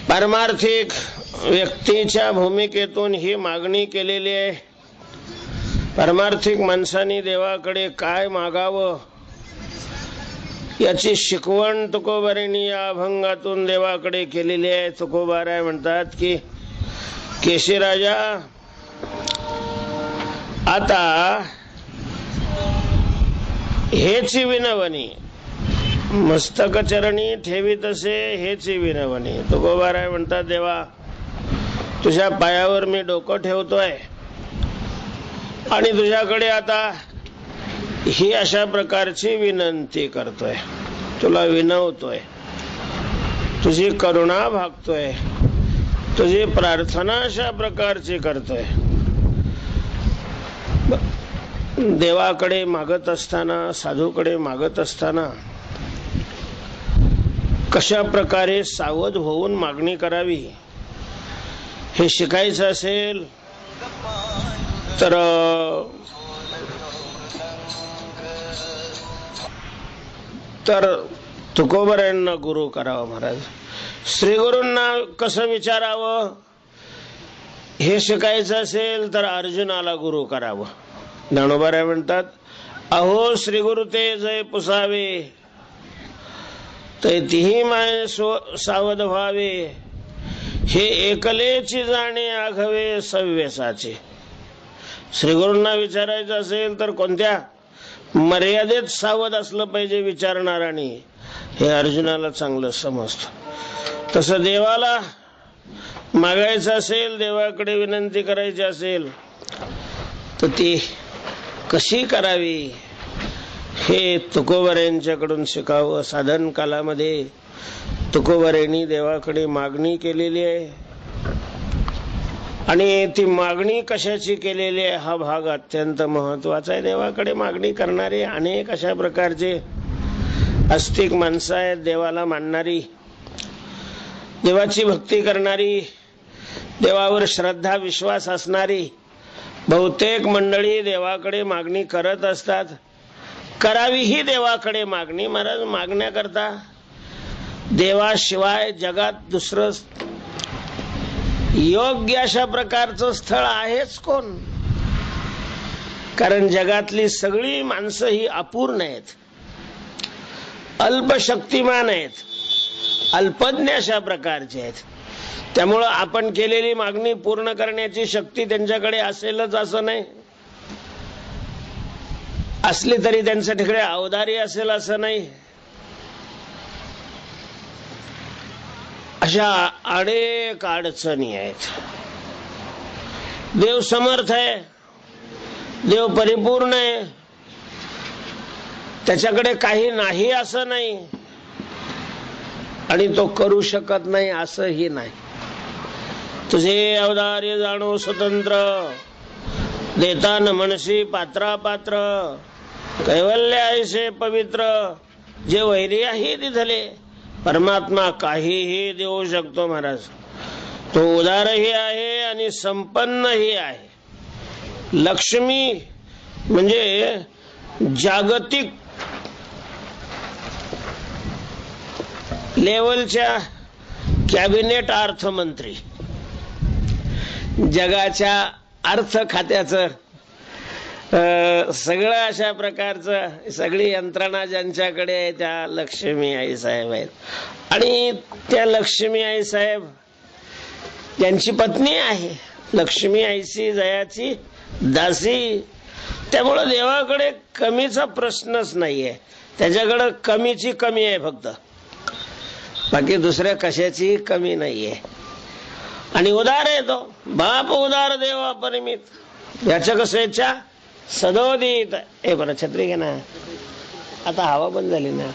पारमार्थिक व्यक्तीच्या भूमिकेतून ही मागणी केलेली आहे. पारमार्थिक माणसांनी देवाकडे काय मागावं याची शिकवण तुकोबारायांनी या अभंगातून देवाकडे केलेली आहे. तुकोबाराय म्हणतात की केशीराजा, आता हेच विनवणी मस्तक चरणी ठेवीत असे, हेच विनवणी. तुकोबाराय म्हणतात, देवा तुझ्या पायावर मी डोकं ठेवतोय आणि तुझ्याकडे आता ही अशा प्रकारची विनंती करतोय, तुला विनवतोय, तुझी करुणा भागतोय, तुझी प्रार्थना अशा प्रकारची करतोय. देवाकडे मागत असताना, साधूकडे मागत असताना कशा प्रकारे सावध होऊन मागणी करावी हे शिकायचं असेल तर तुकोबारायांना गुरु करावं. महाराज श्री गुरूंना कसं विचारावं हे शिकायचं असेल तर अर्जुनाला गुरु करावं. ज्ञानोबाराय म्हणतात, अहो श्री गुरु ते जय पुसावे, ते तिही माय सावध व्हावे, हे एकलेची जाणे आघवे सव्यसाचे. श्री गुरूंना विचारायचं असेल तर कोणत्या मर्यादेत सावध असलं पाहिजे विचारणाराने, हे अर्जुनाला चांगलं समजतं. तसं देवाला मागायचं असेल, देवाकडे विनंती करायची असेल तर ती कशी करावी हे तुकोबारायांच्याकडून शिकावं. साधन कालामध्ये तुकोबारायांनी देवाकडे मागणी केलेली आहे आणि ती मागणी कशाची केलेली आहे हा भाग अत्यंत महत्वाचा आहे. देवाकडे मागणी करणारे अनेक अशा प्रकारचे आस्तिक माणसं आहेत, देवाला मानणारी, देवाची भक्ती करणारी, देवावर श्रद्धा विश्वास असणारी बहुतेक मंडळी देवाकडे मागणी करत असतात. करावी ही देवाकडे मागणी. महाराज मागण्याकरता देवाशिवाय जगात दुसरं योग्य अशा प्रकारचं स्थळ आहेच कोण? कारण जगातली सगळी माणसं ही अपूर्ण आहेत, अल्पशक्तिमान आहेत, अल्पज्ञ अशा प्रकारचे आहेत. त्यामुळं आपण केलेली मागणी पूर्ण करण्याची शक्ती त्यांच्याकडे असेलच असं नाही, असली तरी त्यांच्या ठिकाणी अवधारी असेल असं नाही. अशा अनेक अडचणी आहेत. देव समर्थ आहे, देव परिपूर्ण आहे, त्याच्याकडे काही नाही असं नाही आणि तो करू शकत नाही असंही नाही. तुझे अवधार्य जाणो स्वतंत्र, देता न म्हणशी पात्रा पात्र, कैवल्य ऐसे पवित्र, जे वैर्याही दिधले परमात्मा काहीही देऊ शकतो. महाराज तो उदारही आहे आणि संपन्नही आहे. लक्ष्मी म्हणजे जागतिक लेवलच्या कॅबिनेट अर्थमंत्री, जगाच्या अर्थ खात्याचं सगळं अशा प्रकारचं सगळी यंत्रणा ज्यांच्याकडे आहे त्या लक्ष्मी आई साहेब आहेत. आणि त्या लक्ष्मी आई साहेब त्यांची पत्नी आहे, लक्ष्मी आईची जयाची दासी. त्यामुळं देवाकडे कमीचा प्रश्नच नाहीये, त्याच्याकडे कमीची कमी आहे फक्त, बाकी दुसऱ्या कशाची कमी नाहीये. आणि उदार आहे तो, बाप उदार देवा परिमित, याच्या कशाच्या सदोदित. ए बरं छत्री घे ना, आता हवा बंद झाली ना.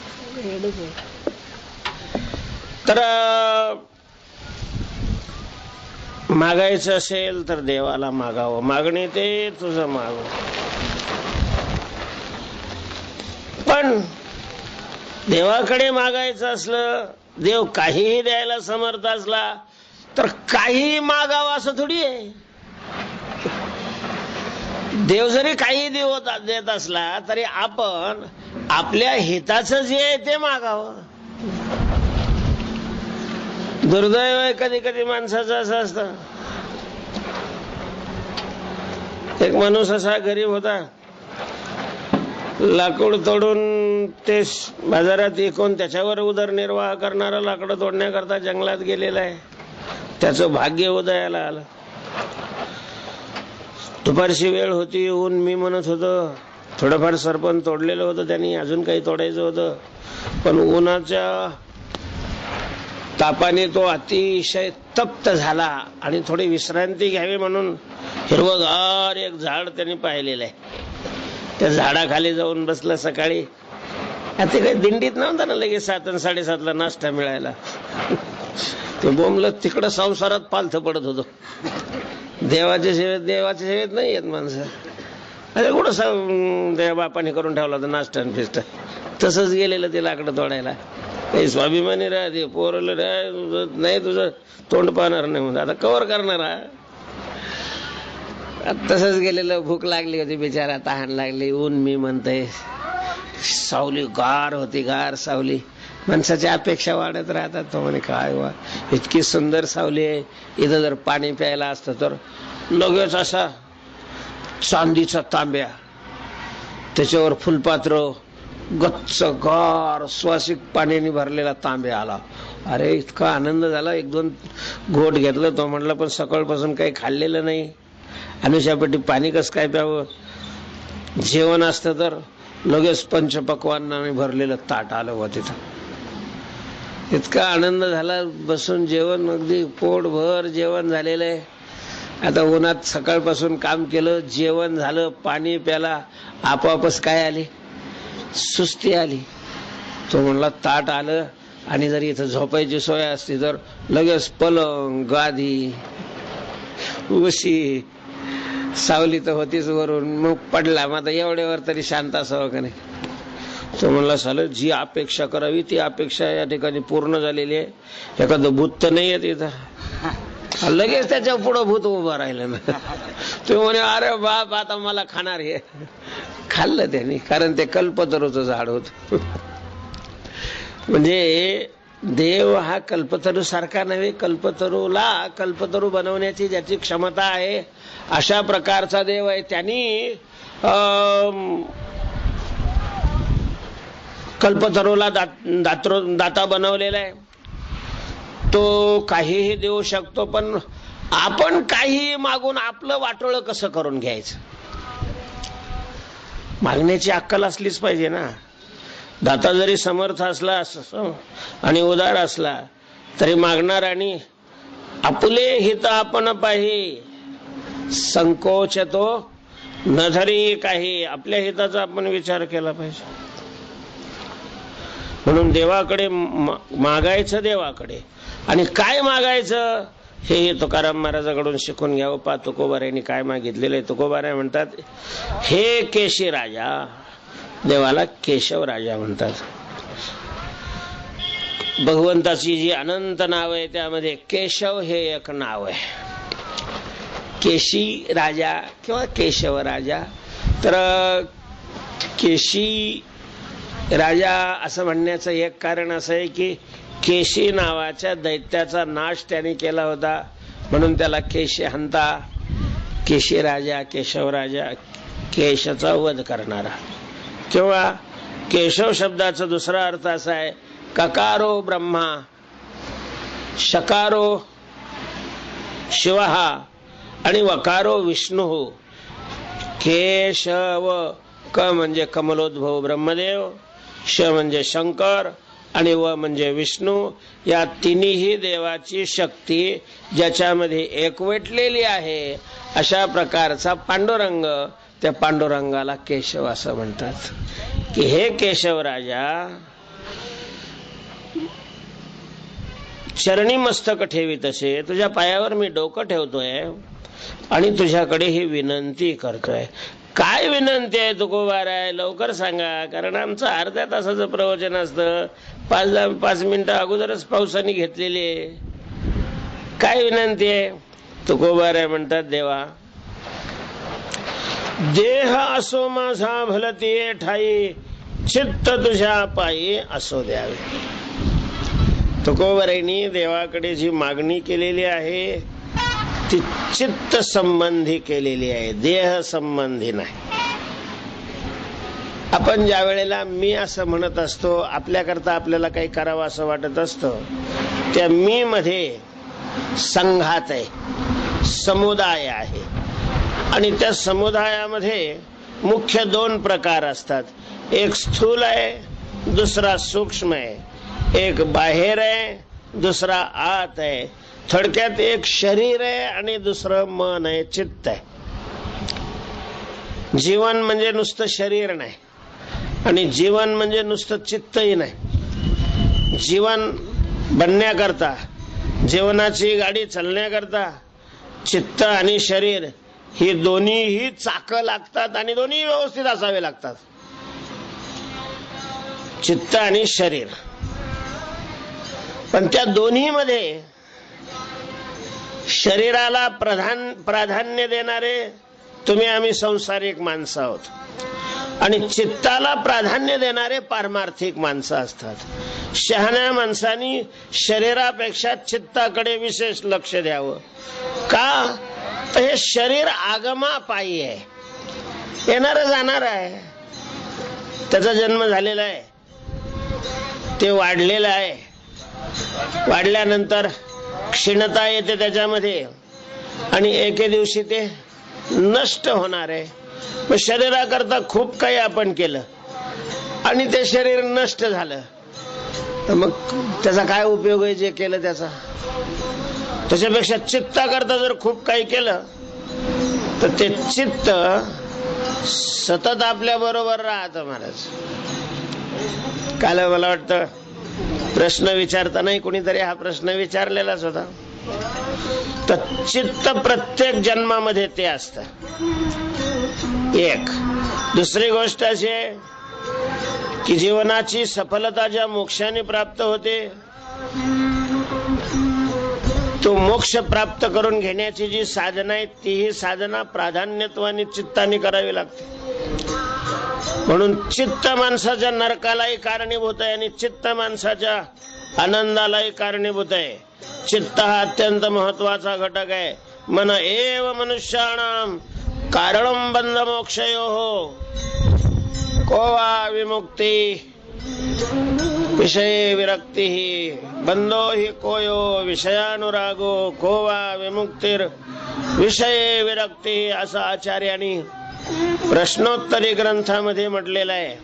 तर मागायचं असेल तर देवाला मागावं. मागणे ते तुझं माग. पण देवाकडे मागायचं असलं, देव काहीही द्यायला समर्थ असला तर काहीही मागावं असं थोडी आहे. देव जरी काही देत असला तरी आपण आपल्या हिताचं जे आहे ते मागावं. दुर्दैव आहे कधी कधी माणसाचं असं असतं. एक माणूस असा गरीब होता, लाकूड तोडून ते बाजारात विकून त्याच्यावर उदरनिर्वाह करणारा लाकडं तोडण्याकरता जंगलात गेलेला आहे. त्याचं भाग्य उदयाला आलं. दुपारची वेळ होती, ऊन मी म्हणत होतो, थोडंफार सरपण तोडलेलं होतं त्यांनी, अजून काही तोडायचं होतं, पण उन्हाच्या तापाने तो अतिशय तप्त झाला आणि थोडी विश्रांती घ्यावी म्हणून हिरवगार एक झाड त्यांनी पाहिलेलं आहे. त्या झाडाखाली जाऊन बसला. सकाळी ते काही दिंडीत नव्हता ना, लगेच 7 आणि 7:30ला नाश्ता मिळायला. ते बोंबलं तिकडं संसारात पालथं पडत होतो. देवाच्या सेवेत नाही येत माणसं. अरे कुठं देवा बापाने करून ठेवला होता नाश्ता आणि फिस्ट. तसंच गेलेलं ते लाकडं तोडायला. काही स्वाभिमानी राहते पोरलं नाही, तुझं तोंड पाहणार नाही म्हणून आता कवर करणार. तसंच गेलेलं. भूक लागली होती बिचारा, तहान लागली, ऊन मी म्हणतंय, सावली गार होती, गार सावली. माणसाच्या अपेक्षा वाढत राहतात. तो म्हणे काय वा, इतकी सुंदर सावली आहे, इथं जर पाणी प्यायला असतं तर. लगेच असा चांदीचा तांब्या, त्याच्यावर फुलपात्र, गच्च गार स्वासिक पाण्याने भरलेला तांब्या आला. अरे इतका आनंद झाला. 1-2 घोट घेतलं. तो म्हटलं पण सकाळपासून काही खाल्लेलं नाही, अनुशापट्टी पाणी कसं काय प्यावं. जेवण असतं तर लगेच पंचपक्वान्नाने भरलेलं ताट आलं व तिथं. इतका आनंद झाला. बसून जेवण, अगदी पोटभर जेवण झालेलं आहे. आता उन्हात सकाळपासून काम केलं, जेवण झालं, पाणी प्याला, आपोआपच काय आली, सुस्ती आली. तो म्हणला ताट आलं आणि जर इथं झोपायची सोय असती तर लगेच पलंग, गादी, उशी, सावली तर होतीच वरून. मग पडला. मग आता एवढ्यावर तरी शांत असावं का नाही. तो म्हणला सालं जी अपेक्षा करावी ती अपेक्षा या ठिकाणी पूर्ण झालेली आहे. एखादं भूत तर नाही आहे तिथं. लगेच त्याच्या पुढं भूत उभं राहिलं ना. तो म्हणे अरे बाप आता मला खाणार हे. खाल्लं त्यांनी, कारण ते कल्पतरूचं झाड होत. म्हणजे देव हा कल्पतरू सारखा नव्हे, कल्पतरूला कल्पतरू बनवण्याची ज्याची क्षमता आहे अशा प्रकारचा देव आहे. त्यांनी कल्पतरूला दाता बनवलेला आहे. तो काहीही देऊ शकतो, पण आपण काही मागून आपलं वाटोळं कसं करून घ्यायचं, मागण्याची अक्कल असलीच पाहिजे ना. दाता जरी समर्थ असला आणि उदार असला तरी मागणार आणि आपुले हित आपण पाही, संकोच तो न धरी काही. आपल्या हिताचा आपण विचार केला पाहिजे. म्हणून देवाकडे मागायचं, देवाकडे. आणि काय मागायचं हे तुकाराम महाराजांकडून शिकून घ्यावं. पा तुकोबारायांनी काय मागितलेलं आहे. तुकोबाराय म्हणतात, हे केशी राजा. देवाला केशव राजा म्हणतात. भगवंताची जी अनंत नाव आहे त्यामध्ये केशव हे एक नाव आहे. केशी राजा किंवा केशव राजा. तर केशी राजा असं म्हणण्याचं एक कारण असं आहे की केशी नावाच्या दैत्याचा नाश त्याने केला होता, म्हणून त्याला केशी हंता. केशी राजा, केशव राजा, केशचा वध करणारा. किंवा केशव शब्दाचा दुसरा अर्थ असा आहे, ककारो ब्रह्मा, शकारो शिवहा आणि वकारो विष्णू. केशव, क म्हणजे कमलोद्भव ब्रह्मदेव, श म्हणजे शंकर आणि व म्हणजे विष्णू. या तिन्ही देवाची शक्ती ज्याच्यामध्ये एकवटलेली आहे अशा प्रकारचा पांडुरंग. त्या पांडुरंगाला केशव असं म्हणतात. की हे केशव राजा, चरणी मस्तक ठेवी तसे तुझ्या पायावर मी डोकं ठेवतोय आणि तुझ्याकडे ही विनंती करतोय. काय विनंती आहे तुकोबाराय, लवकर सांगा, कारण आमचं अर्ध्या तासाचं प्रवचन असतं. 5 मिनिटं अगोदरच पावसाने घेतलेली आहे. काय विनंती आहे. तुकोबाराय म्हणतात, देवा देह असो माझा भलती ठाई, चित्त तुझ्या पायी असो द्यावे. तुकोबारायांनी देवाकडे जी मागणी केलेली आहे ती चित्त संबंधी केलेली आहे, देह संबंधी नाही. आपण ज्या वेळेला मी असं म्हणत असतो, आपल्याकरता आपल्याला काही करावं असं वाटत असतं, त्या मी मध्ये संघात आहे, समुदाय आहे. आणि त्या समुदायामध्ये मुख्य दोन प्रकार असतात. एक स्थूल आहे, दुसरा सूक्ष्म आहे. एक बाहेर आहे, दुसरा आत आहे. थोडक्यात एक शरीर आहे आणि दुसरं मन आहे, चित्त आहे. जीवन म्हणजे नुसतं शरीर नाही आणि जीवन म्हणजे नुसतं चित्तही नाही. जीवन बनण्याकरता, जीवनाची गाडी चालण्याकरता चित्त आणि शरीर ही दोन्हीही चाकं लागतात आणि दोन्ही व्यवस्थित असावे लागतात. चित्त आणि शरीर. पण त्या दोन्ही मध्ये शरीराला प्राधान्य देणारे तुम्ही आम्ही संसारिक माणसं आहोत आणि चित्ताला प्राधान्य देणारे पारमार्थिक माणसं असतात. शहाण्या माणसांनी शरीरापेक्षा चित्ताकडे विशेष लक्ष द्यावं. का तर हे शरीर आगमापायी आहे, येणार जाणार आहे. त्याचा जन्म झालेला आहे, ते वाढलेलं आहे. वाढल्यानंतर क्षीणता येते त्याच्यामध्ये आणि एके दिवशी ते नष्ट होणार आहे. मग शरीराकरता खूप काही आपण केलं आणि ते शरीर नष्ट झालं तर मग त्याचा काय उपयोग आहे जे केलं त्याचा? त्याच्यापेक्षा चित्ताकरता जर खूप काही केलं तर ते चित्त सतत आपल्या बरोबर राहतं. महाराज काल मला वाटतं प्रश्न विचारतानाही कोणीतरी हा प्रश्न विचारलेलाच होता. तर चित्त प्रत्येक जन्मामध्ये ते असतं. एक दुसरी गोष्ट अशी आहे की जीवनाची सफलता ज्या मोक्षाने प्राप्त होते, तो मोक्ष प्राप्त करून घेण्याची जी साधना आहे तीही साधना प्राधान्यत्वाने चित्ताने करावी लागते. म्हणून चित्त माणसाच्या नरकालाही कारणीभूत आहे आणि चित्त माणसाच्या आनंदालाही कारणीभूत आहे. चित्त हा अत्यंत महत्वाचा घटक आहे. मन एव मनुष्याणाम कारणं बंध मोक्षयोः को वा विमुक्ती विषये विरक्ती बंधो हि कोयो विषयानुरागो को वा विमुक्तीर विषये विरक्ती असं आचार्यांनी प्रश्नोत्तरी ग्रंथामध्ये म्हटलेलं आहे.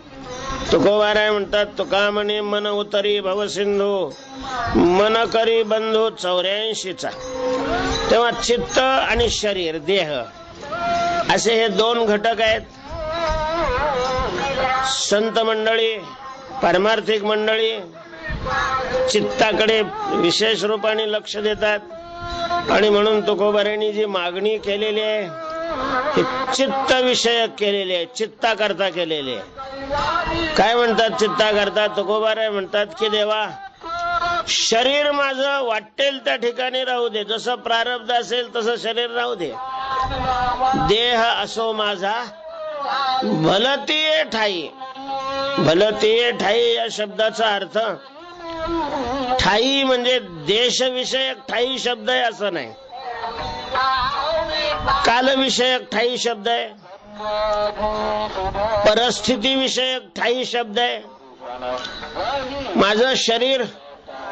तुकोबाराय म्हणतात, तुका म्हणे मन उतरी भवसिंधू मन करी बंधू 84चा. तेव्हा चित्त आणि शरीर देह असे हे दोन घटक आहेत. संत मंडळी, पारमार्थिक मंडळी चित्ताकडे विशेष रूपाने लक्ष देतात आणि म्हणून तुकोबारायांनी जी मागणी केलेली आहे हे चित्त विषयक केलेली आहे, चित्ताकरता केलेली आहे. काय म्हणतात चित्ताकरता? तुकोबाराय म्हणतात की देवा, शरीर माझं वाटेल त्या ठिकाणी राहू दे, जसं प्रारब्ध असेल तसं शरीर राहू दे. देह असो माझा भलतीये ठाई. भलतीये ठाई या शब्दाचा अर्थ ठाई म्हणजे देशविषयक ठाई शब्द आहे असं नाही, कालविषयक ठाई शब्द आहे, परिस्थिती विषयक ठाई शब्द आहे. माझं शरीर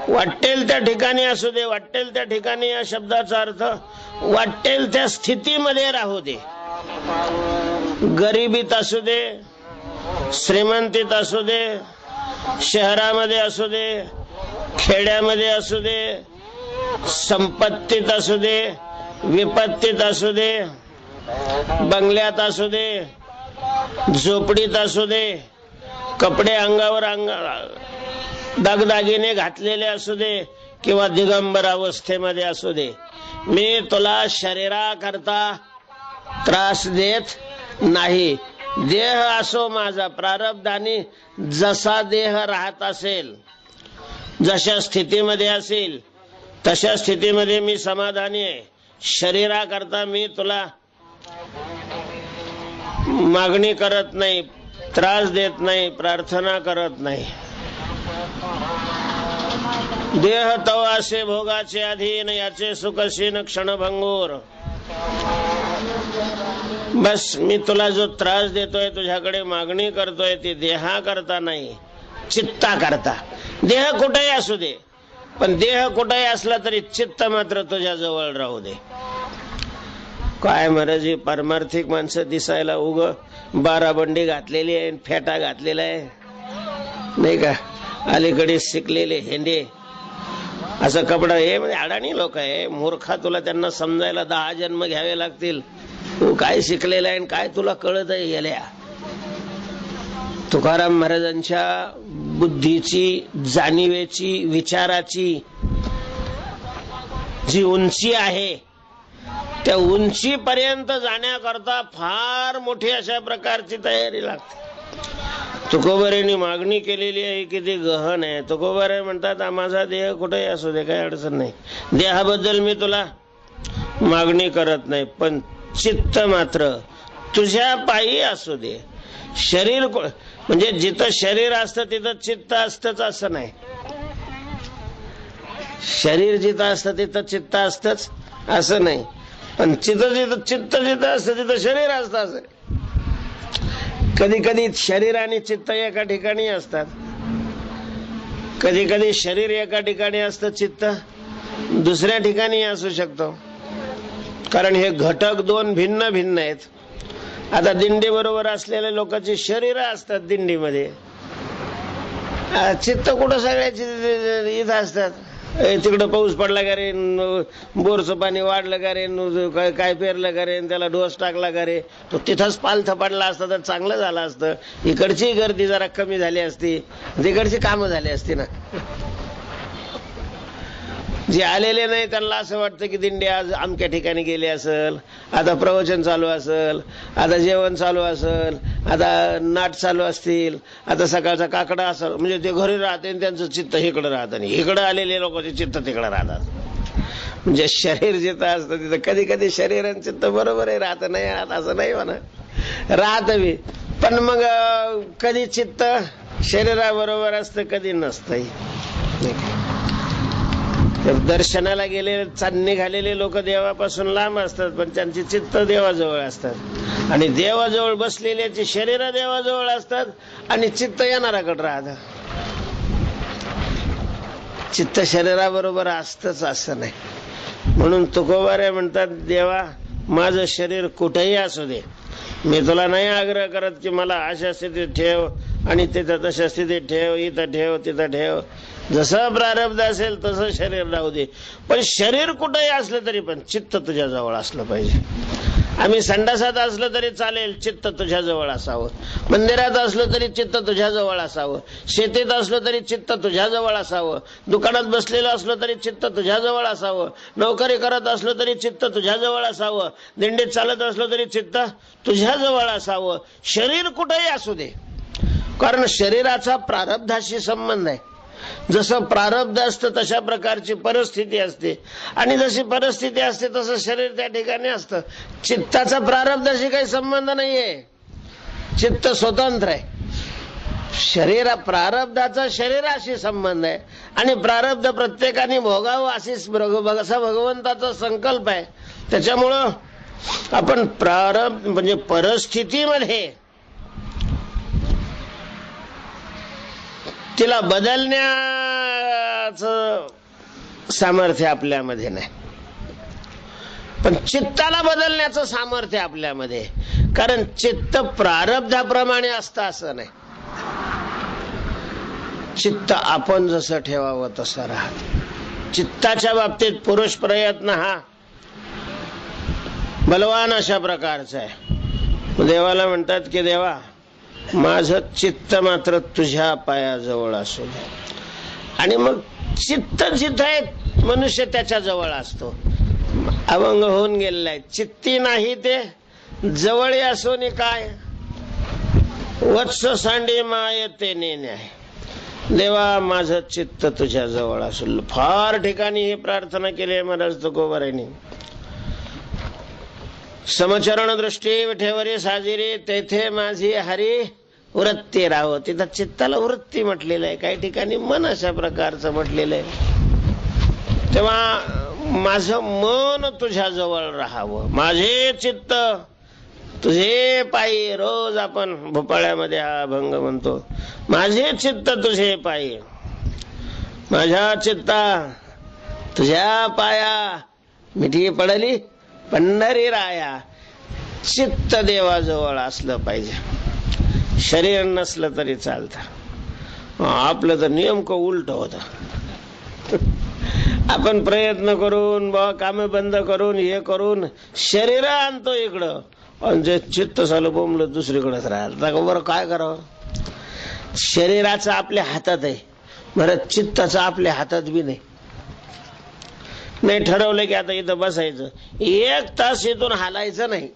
वाटेल त्या ठिकाणी असू दे. वाटेल त्या ठिकाणी या शब्दाचा अर्थ वाटेल त्या स्थितीमध्ये राहू दे. गरिबीत असू दे, श्रीमंतीत असू दे, शहरामध्ये असू दे, खेड्यामध्ये असू दे, संपत्तीत असू दे, विपत्तीत असू दे, बंगल्यात असू दे, झोपडीत असू दे, कपडे अंगावर दागदागिने घातलेले असू दे किंवा दिगंबर अवस्थेमध्ये असू दे, मी तुला शरीराकरता त्रास देत नाही. देह असो माझा प्रारब्धाने जसा देह राहत असेल, जशा स्थितीमध्ये असेल तशा स्थितीमध्ये मी समाधानी आहे. शरीराकरता मी तुला मागणी करत नाही, त्रास देत नाही, प्रार्थना करत नाही. देह तवासे भोगाचे अधीन, याचे सुखशीन क्षणभंगूर. बस मी तुला जो त्रास देतोय, तुझ्याकडे मागणी करतोय, ती देहा करता नाही, चित्ता करता. देह कुठेही असू दे, पण देह कुठेही असला तरी चित्त मात्र तुझ्या जवळ राहू दे. काय महाराज, ही पारमार्थिक माणसं दिसायला उग 12 बंडी घातलेली आहे, फेटा घातलेला आहे नाही का, अलीकडे शिकलेले हेंडे, असं कपडा. हे म्हणजे अडाणी लोक आहे, मूर्खा. तुला त्यांना समजायला 10 जन्म घ्यावे लागतील. तू काय शिकलेला आहे, काय तुला कळत आहे गेल्या. तुकाराम महाराजांच्या बुद्धीची, जाणीवेची, विचाराची जी उंची आहे, त्या उंचीपर्यंत जाण्याकरता फार मोठी अशा प्रकारची तयारी लागते. तुकोबारांनी मागणी केलेली आहे, किती गहन आहे. तुकोबारे म्हणतात, माझा देह कुठेही असू दे, काही अडचण नाही, देहाबद्दल मी तुला मागणी करत नाही, पण चित्त मात्र तुझ्या पायी असू दे. शरीर म्हणजे जिथं शरीर असतं तिथं चित्त असतंच असं नाही. शरीर जिथं असतं तिथं चित्त असतंच असं नाही, पण चित्त जिथं असतं तिथं शरीर असतं असं. कधी कधी शरीर आणि चित्त एका ठिकाणी असतात, कधी कधी शरीर एका ठिकाणी असतं, चित्त दुसऱ्या ठिकाणी असू शकतो, कारण हे घटक 2 भिन्न भिन्न आहेत. आता दिंडी बरोबर असलेल्या लोकांची शरीर असतात दिंडीमध्ये, चित्त कुठं सगळ्याची इथं असतात. तिकडं पाऊस पडला का रे, बोरचं पाणी वाढलं का रे, काय पेरलं का रे, त्याला डोस टाकला का रे, तो तिथंच पालथं पडला असता तर चांगलं झालं असतं. इकडची गर्दी जरा कमी झाली असती, तिकडची कामं झाली असती ना. जे आलेले नाही त्यांना असं वाटतं की दिंडी आज अमक्या ठिकाणी गेली असेल, आता प्रवचन चालू असेल, आता जेवण चालू असेल, आता नाट चालू असतील, आता सकाळचा काकडा असेल. म्हणजे ते घरी राहते आणि त्यांचं चित्त इकडं राहतं, आणि इकडं आलेले लोकांचे चित्त तिकडं राहतात. म्हणजे शरीर जिथं असतं तिथं कधी कधी शरीर आणि चित्त बरोबर आहे, राहत नाही राहत असं नाही म्हणा, राहत बी, पण मग कधी चित्त शरीराबरोबर असतं, कधी नसतं. दर्शनाला गेलेले, निघालेले लोक देवापासून लांब असतात, पण त्यांची चित्त देवाजवळ असतात, आणि देवाजवळ बसलेल्याची शरीर देवाजवळ असतात, आणि चित्त येणाराकडे राहतं. चित्त शरीराबरोबर असतंच असं नाही. म्हणून तुकोबारे म्हणतात, देवा माझं शरीर कुठेही असू दे, मी तुला नाही आग्रह करत की मला अशा स्थितीत ठेव आणि तिथं तशा स्थितीत ठेव, इथं ठेव तिथं ठेव, जसं प्रारब्ध असेल तसं शरीर राहू दे, पण शरीर कुठेही असलं तरी पण चित्त तुझ्या जवळ असलं पाहिजे. आम्ही संडासात असलं तरी चालेल, चित्त तुझ्या जवळ असावं. मंदिरात असलं तरी चित्त तुझ्या जवळ असावं. शेतीत असलं तरी चित्त तुझ्या जवळ असावं. दुकानात बसलेलं असलं तरी चित्त तुझ्या जवळ असावं. नोकरी करत असलं तरी चित्त तुझ्या जवळ असावं. दिंडीत चालत असलं तरी चित्त तुझ्या जवळ असावं. शरीर कुठेही असू दे, कारण शरीराचा प्रारब्धाशी संबंध आहे. जसं प्रारब्ध असतं तशा प्रकारची परिस्थिती असते, आणि जशी परिस्थिती असते तसं शरीर त्या ठिकाणी असतं. चित्ताचा प्रारब्धाशी काही संबंध नाहीये, चित्त स्वतंत्र आहे. प्रारब्धाचा शरीराशी संबंध आहे, आणि प्रारब्ध प्रत्येकाने भोगावं असा भगवंताचा संकल्प आहे. त्याच्यामुळं आपण प्रारब्ध म्हणजे परिस्थितीमध्ये तिला बदलण्याचं सामर्थ्य आपल्यामध्ये नाही, पण चित्ताला बदलण्याचं सामर्थ्य आपल्यामध्ये, कारण चित्त प्रारब्धाप्रमाणे असतं असं नाही. चित्त आपण जसं ठेवावं तसं राहत. चित्ताच्या बाबतीत पुरुष प्रयत्न हा बलवान अशा प्रकारचा आहे. देवाला म्हणतात की देवा माझं चित्त मात्र तुझ्या पायाजवळ असू दे. आणि मग चित्त जिथं आहे मनुष्य त्याच्या जवळ असतो. अभंग होऊन गेलेला आहे, चित्ती नाही ते जवळ असो नि काय, वत्स सांडी माय ते नेण्याय. देवा माझं चित्त तुझ्या जवळ असू. फार ठिकाणी ही प्रार्थना केली आहे महाराज तुकोबारायांनी. समचरण दृष्टी विठेवरी साजिरी, तेथे माझी हरी वृत्ती राहो. तिथं चित्ताला वृत्ती म्हटलेलं आहे, काही ठिकाणी मन अशा प्रकारचं म्हटलेलं आहे. तेव्हा माझं मन तुझ्या जवळ राहावं, माझे चित्त तुझे पायी. रोज आपण भोपाळ्यामध्ये हा अभंग म्हणतो, माझे चित्त तुझे पायी, माझ्या चित्ता तुझ्या पाया, मिठी पडली पंढरी राया. चित्त देवाजवळ असलं पाहिजे, शरीर नसलं तरी चालतं. आपलं तर नेमकं उलट होत. आपण प्रयत्न करून काम बंद करून हे करून शरीर आणतो इकडं, आणि जे चित्त झालं बोंबलं दुसरीकडेच राहिलं. बरं काय करावं? शरीराचं आपल्या हातात आहे, बरं चित्ताचं आपल्या हातात बी नाही. ठरवलं की आता इथं बसायचं, 1 तास इथून हालायचं नाही,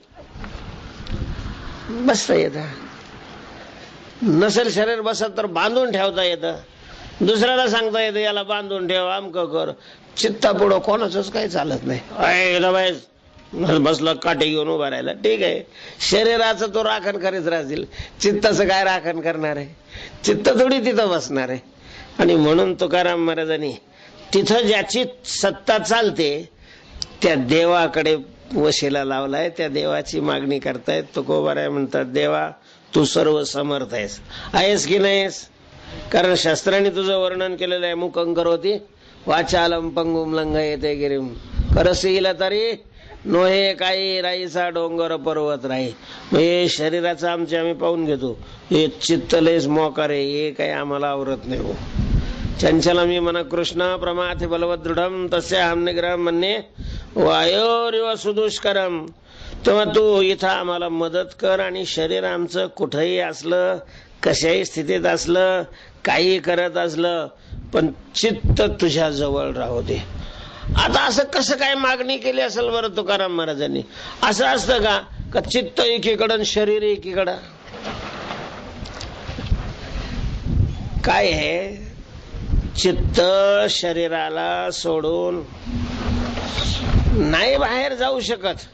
बसता येत. नसेल शरीर बसत तर बांधून ठेवता येतं, दुसऱ्याला सांगता येतं याला बांधून ठेव, अमकं कर. चित्ता पुढं कोणाचंच काही चालत नाही. बसलं काटे घेऊन उभा राहिला, ठीक आहे. शरीराचं तो राखण करीत राहतील, चित्ताचं काय राखण करणार आहे? चित्त थोडी तिथं बसणार आहे. आणि म्हणून तुकाराम महाराजांनी तिथं ज्याची सत्ता चालते त्या देवाकडे वशिला लावलाय, त्या देवाची मागणी करतायत. तुकोबाराय म्हणतात, देवा तू सर्व समर्थ आहेस की नाहीस? कारण शास्त्राने तुझं वर्णन केलेलं आहे, मुखं करोति वाचालम पंगुम लंघयते गिरिम, करसील तरी नोहे काही राईचा डोंगर पर्वत राही. हे शरीराचं आम्ही पाहून घेतो, हे चित्त लयच मोकार आहे, हे काही आम्हाला आवरत नाही. हो चंचलमी मन कृष्ण प्रमाथि बलवत दृढम तस्य हम निग्रह म्हणणे वायोरिव सुदुष्करम. तेव्हा तू इथं आम्हाला मदत कर, आणि शरीर आमचं कुठंही असलं, कशाही स्थितीत असलं, काही करत असलं, पण चित्त तुझ्या जवळ राहू दे. आता असं कसं काय मागणी केली असेल बरं तुकाराम महाराजांनी? असं असतं का चित्त एकीकडं शरीर एकीकडं? काय आहे, चित्त शरीराला सोडून नाही बाहेर जाऊ शकत,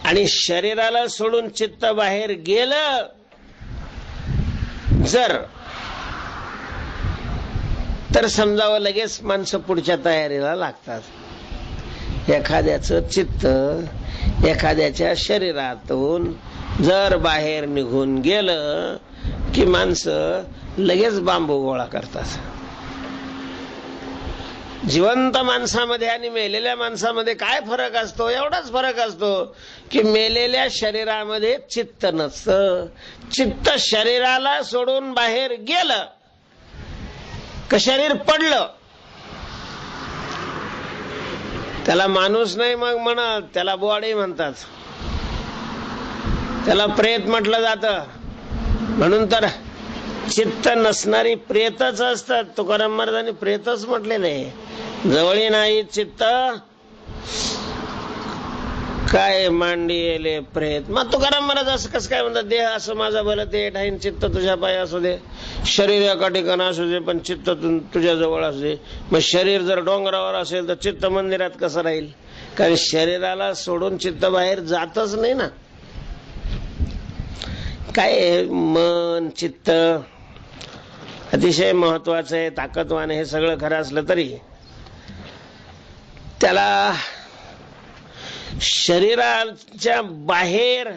आणि शरीराला सोडून चित्त बाहेर गेलं जर तर समजावं लगेच माणसं पुढच्या तयारीला लागतात. एखाद्याचं चित्त एखाद्याच्या शरीरातून जर बाहेर निघून गेलं की माणसं लगेच बांबू गोळा करतात. जिवंत माणसामध्ये आणि मेलेल्या माणसामध्ये काय फरक असतो? एवढाच फरक असतो की मेलेल्या शरीरामध्ये चित्त नसतं. चित्त शरीराला सोडून बाहेर गेलं का शरीर पडलं, त्याला माणूस नाही मग म्हणत, त्याला बॉडी म्हणतात, त्याला प्रेत म्हटलं जातं. म्हणून तर चित्त नसणारी प्रेतच असतात. तुकाराम महाराजांनी प्रेतच म्हटलेलं आहे. जवळी नाही चित्त काय मांडी येले प्रेत. मग तुकाराम महाराज असं कसं काय म्हणतात? देह असं माझा भलं ते ठाईन, चित्त तुझ्या पाय असू दे, शरीर एका ठिकाणी असू दे, पण चित्त तुझ्या जवळ असू दे. मग शरीर जर डोंगरावर असेल तर चित्त मंदिरात कसं राहील? कारण शरीराला सोडून चित्त बाहेर जातच नाही ना. काय मन चित्त अतिशय महत्वाचं आहे, ताकदवान, हे सगळं खरं असलं तरी त्याला शरीराच्या बाहेर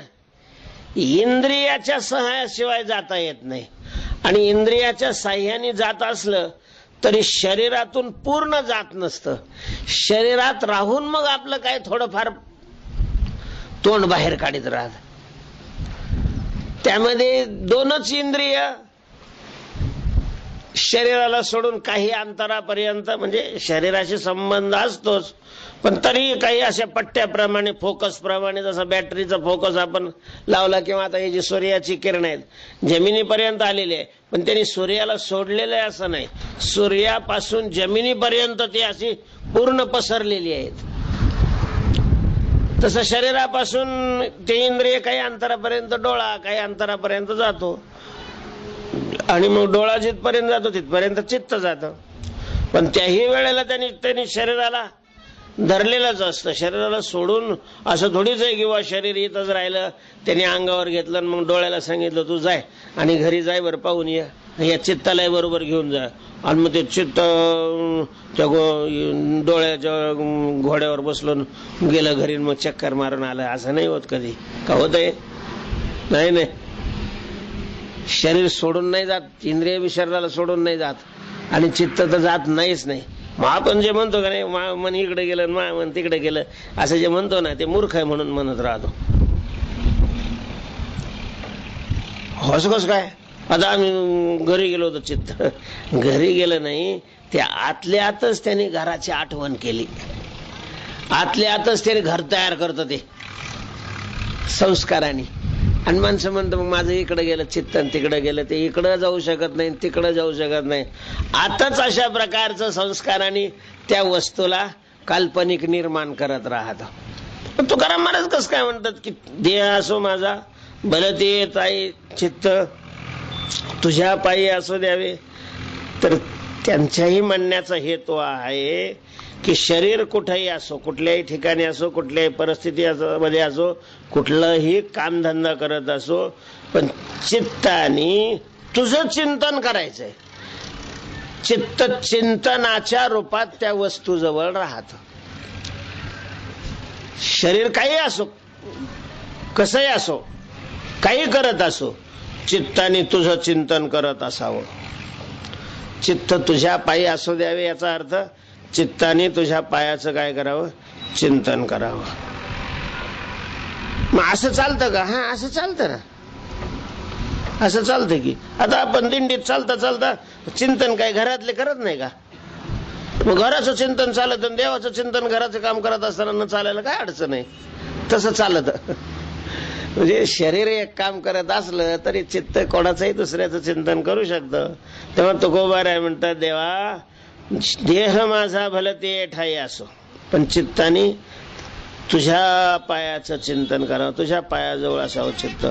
इंद्रियाच्या सहाय्याशिवाय जाता येत नाही. आणि इंद्रियाच्या साह्याने जात असलं तरी शरीरातून पूर्ण जात नसतं. शरीरात राहून मग आपलं काय थोडंफार तोंड बाहेर काढीत राहत. त्यामध्ये दोनच इंद्रिय शरीराला सोडून काही अंतरापर्यंत, म्हणजे शरीराशी संबंध असतोच, पण तरी काही अशा पट्ट्याप्रमाणे, फोकस प्रमाणे, जसा बॅटरीचा फोकस आपण लावला, किंवा आता ही जी सूर्याची किरण आहेत जमिनीपर्यंत आलेली आहे, पण त्यांनी सूर्याला सोडलेलं आहे असं नाही. सूर्यापासून जमिनीपर्यंत ती अशी पूर्ण पसरलेली आहेत. तसं शरीरापासून ते इंद्रिय काही अंतरापर्यंत, डोळा काही अंतरापर्यंत जातो, आणि मग डोळा जिथपर्यंत जातो तिथपर्यंत चित्त जातं. पण त्याही वेळेला त्यांनी शरीराला धरलेलंच असतं. शरीराला सोडून असं थोडीच आहे किंवा शरीर इथंच राहिलं, त्याने अंगावर घेतलं आणि मग डोळ्याला सांगितलं तू जाय आणि घरी जाय बरं पाहून या चित्तालाही बरोबर घेऊन जा, आणि मग ते चित्त त्या डोळ्याच्या घोड्यावर बसलो गेलं घरी, मग चक्कर मारून आलं. असं नाही होत कधी. का होत आहे? नाही नाही. शरीर सोडून नाही जात, इंद्रिय बी शरीराला सोडून नाही जात, आणि चित्त तर जात नाहीच नाही. मग आपण जे म्हणतो का नाही, मन इकडे गेलं मन तिकडे गेलं, असं जे म्हणतो ना, ते मूर्ख आहे म्हणून म्हणत राहतो. होस कस काय? आता आम्ही घरी गेलो होतो, चित्त घरी गेलं नाही, ते आतल्या आतच त्याने घराची आठवण केली. आतल्या आतच त्याने घर तयार करतं ते संस्काराने. आणि माणसं म्हणतं मग माझं इकडे गेलं चित्त तिकडे गेलं, ते इकडं जाऊ शकत नाही तिकडं जाऊ शकत नाही. आताच अशा प्रकारचं संस्काराने त्या वस्तूला काल्पनिक निर्माण करत राहत. तुकाराम महाराज कसं काय म्हणतात की देह असो माझा भले ते ताई चित्त तुझ्या पायी असू द्यावे. तर त्यांच्याही म्हणण्याचा हेतू आहे की शरीर कुठेही असो, कुठल्याही ठिकाणी असो, कुठल्याही परिस्थिती मध्ये असो, कुठलंही कामधंदा करत असो, पण चित्ताने तुझं चिंतन करायचंय. चित्त चिंतनाच्या रूपात त्या वस्तूजवळ राहत. शरीर काही असो, कसंही असो, काही करत असो, चित्ताने तुझं चिंतन करत असावं. चित्त तुझ्या पायी असू द्यावे, याचा अर्थ चित्ताने तुझ्या पायाचं काय करावं? चिंतन करावं. मग असं चालतं का? हा, असं चालतं ना, असं चालतं की आता आपण दिंडीत चालता चालता चिंतन काय घरातले करत नाही का? मग घराचं चिंतन चालत आणि देवाचं चिंतन घराचं काम करत असताना न चालायला काय अडचण आहे? तसं चालत. म्हणजे शरीर एक काम करत असलं तरी चित्त कोणाचंही दुसऱ्याचं चिंतन करू शकतं. तेव्हा तुकोबाराय म्हणतात, देवा देह माझा भले ते ठाई असो, पण चित्ताने तुझ्या पायाचं चिंतन करावं, तुझ्या पायाजवळ असावं चित्त.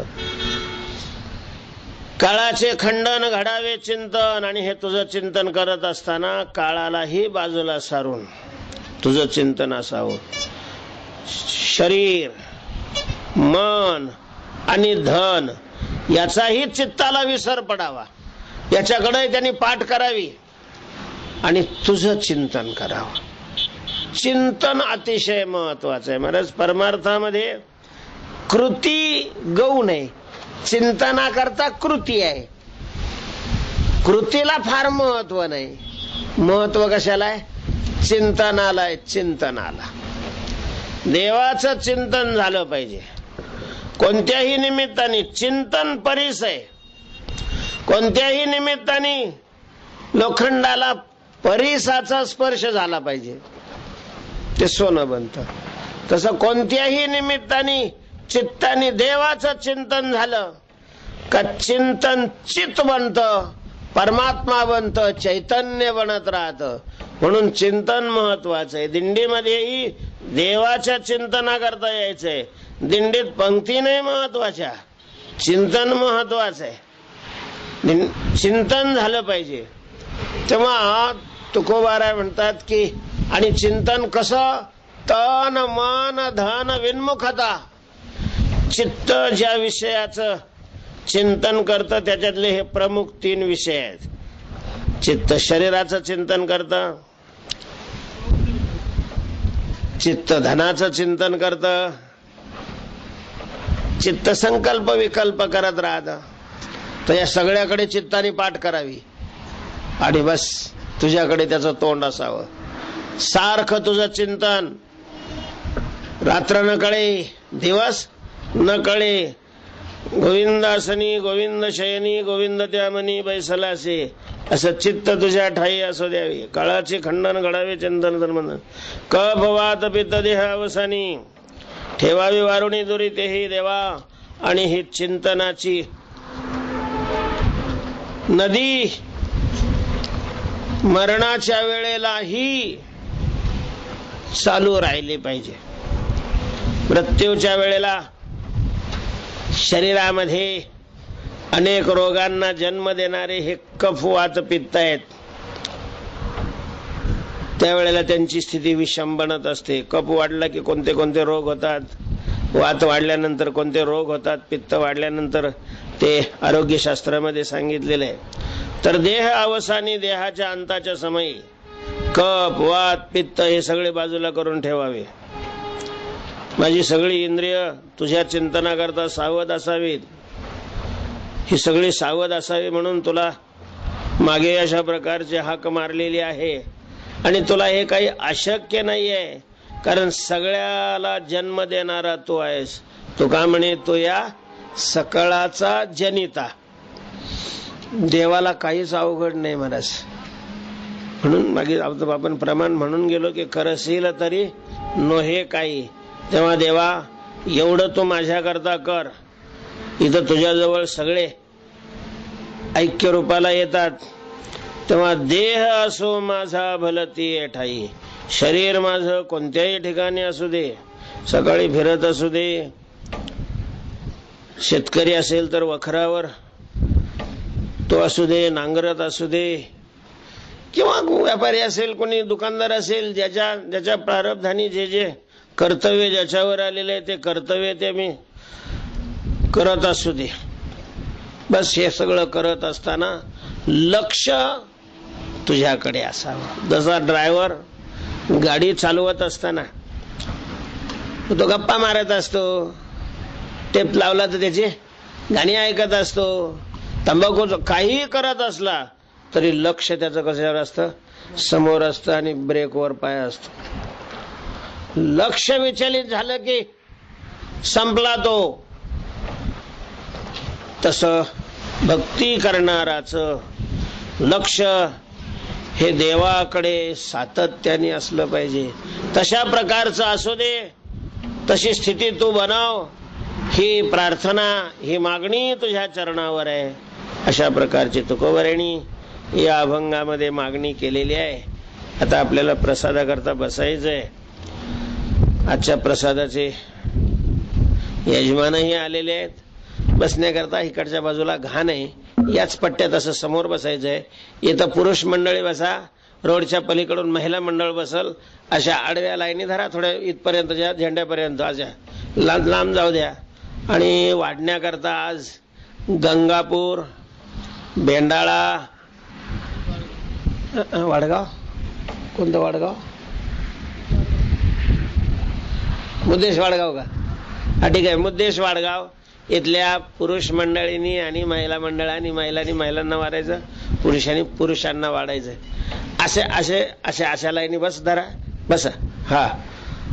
काळाचे खंडन घडावे चिंतन, आणि हे तुझं चिंतन करत असताना काळालाही बाजूला सारून तुझं चिंतन असावं. शरीर, मन आणि धन याचाही चित्ताला विसर पडावा, याच्याकडे त्यांनी पाठ करावी आणि तुझं चिंतन करावं. चिंतन अतिशय महत्वाचं आहे महाराज. परमार्थामध्ये कृती गौण आहे, चिंतनाकरता कृती आहे. कृतीला फार महत्व नाही, महत्व कशाला आहे? चिंतनाला आहे. चिंतनाला देवाचं चिंतन झालं पाहिजे. कोणत्याही निमित्ताने चिंतन परीस आहे. कोणत्याही निमित्ताने लोखंडाला परीसाचा स्पर्श झाला पाहिजे, ते सोनं बनतं. तसं कोणत्याही निमित्ताने चित्ताने देवाचं चिंतन झालं का चिंतन चित्त बनतं, परमात्मा बनतं, चैतन्य बनत राहतं. म्हणून चिंतन महत्वाचं आहे. दिंडीमध्येही देवाच्या चिंतनाकरता यायचंय. दिंडीत पंक्ती नाही महत्वाच्या, चिंतन महत्वाचं आहे. चिंतन झालं पाहिजे. तेव्हा तुकोबाराय म्हणतात की आणि चिंतन कसं? तन मन धन विन्मुखता. चित्त ज्या विषयाचं चिंतन करतं त्याच्यातले हे प्रमुख 3 विषय आहेत. चित्त शरीराचं चिंतन करतं, चित्त धनाचं चिंतन करतं, चित्त संकल्प विकल्प करत राहतं. तर या सगळ्याकडे चित्ताने पाठ करावी आणि बस तुझ्याकडे त्याचं तोंड असावं. सारखं तुझं चिंतन, रात्र न कळे दिवस न कळे. गोविंदासनी गोविंद शयनी गोविंद त्यामनी बैसलासे, असं चित्त तुझ्या ठाई असू द्यावे. काळाचे खंडन घडावे चिंतन धर्म. कफ वात पित्त देह अवसानी ठेवावी वारुणी दुरी तेही देवा. आणि ही चिंतनाची नदी मरणाच्या वेळेलाही चालू राहिली पाहिजे. मृत्यूच्या वेळेला शरीरामध्ये अनेक रोगांना जन्म देणारे हे कफ वात पित्त आहेत. त्यावेळेला त्यांची स्थिती विषम बनत असते. कफ वाढला की कोणते कोणते रोग होतात, वात वाढल्यानंतर कोणते रोग होतात, पित्त वाढल्यानंतर ते आरोग्यशास्त्रामध्ये सांगितलेले आहे. तर देह अवसानी, देहाच्या अंताच्या समयी कफ वात पित्त हे सगळे बाजूला करून ठेवावे. माझी सगळी इंद्रिय तुझ्या चिंतनाकरता सावध असावीत. ही सगळी सावध असावी म्हणून तुला मागे अशा प्रकारचे हाक मारलेली आहे. आणि तुला हे काही अशक्य नाही आहे, कारण सगळ्याला जन्म देणारा तू आहेस. तू का म्हणे, तो या सकळाचा जनिता. देवाला काहीच अवघड नाही महाराज. म्हणून मागे आपण प्रमाण म्हणून गेलो की करशील तरी नोहे काही. तेव्हा देवा एवढं तू माझ्याकरता कर. इथं तुझ्याजवळ सगळे ऐक्य रूपाला येतात, तेव्हा देह असो माझा भलती ठाई. शरीर माझं कोणत्याही ठिकाणी असू दे, सकाळी फिरत असू दे, शेतकरी असेल तर वखरावर तो असू दे, नांगरत असू दे, किंवा व्यापारी असेल, कोणी दुकानदार असेल, ज्याच्या प्रारब्धानी जे जे कर्तव्य ज्याच्यावर आलेले ते कर्तव्य ते मी करत असू दे. बस हे सगळं करत असताना लक्ष तुझ्याकडे असावं. जसा ड्रायव्हर गाडी चालवत असताना तो गप्पा मारत असतो, टेप लावला तर त्याची गाणी ऐकत असतो, तंबाखूचं काही करत असला तरी लक्ष त्याचं कशावर असतं, समोर असतं आणि ब्रेकवर पाय असतो. लक्ष विचलित झालं की संपला तो. तसं भक्ती करणाराचं लक्ष हे देवाकडे सातत्याने असलं पाहिजे. तशा प्रकारचं असू दे, तशी स्थिती तू बनव. ही प्रार्थना, ही मागणी तुझ्या चरणावर आहे. अशा प्रकारची तुकोबरेणी या अभंगामध्ये मागणी केलेली आहे. आता आपल्याला प्रसादाकरता बसायचंय. आजच्या प्रसादाचे यजमानही आलेले आहेत. बसण्याकरता इकडच्या बाजूला घाण आहे, याच पट्ट्यात असं समोर बसायचंय. इथं पुरुष मंडळी बसा, रोडच्या पलीकडून महिला मंडळ बसल. अशा आडव्या लाईनी धरा, थोड्या इथपर्यंतच्या झेंड्यापर्यंत, अशा लांब जाऊ द्या. आणि वाढण्याकरता आज गंगापूर, बेंडाळा, वाडगाव, कोणतं वाडगाव, मुद्देश वाडगाव का? हा ठीक आहे, मुद्देश वाडगाव इथल्या पुरुष मंडळींनी आणि महिला मंडळांनी महिलांनी महिलांना वाढायचं, पुरुषांनी पुरुषांना वाढायचं. अशा लाईनी बस धरा, बसा. हा,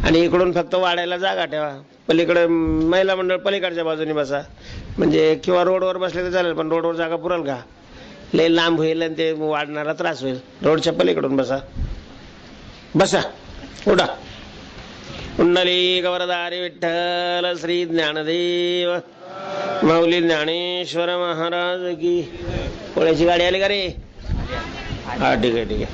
आणि इकडून फक्त वाढायला जागा ठेवा. पलीकडे महिला मंडळ पलीकडच्या बाजूने बसा. म्हणजे किंवा रोडवर बसले तर चालेल, पण रोडवर जागा पुरल का? लय लांब होईल आणि ते वाढणारा त्रास होईल. रोडच्या पलीकडून बसा. बसा, उठा. कुंडली गवरधारी विठ्ठल श्री ज्ञानदेव माऊली ज्ञानेश्वर महाराज की. पोळ्याची गाडी आली का रे? हा ठीक आहे.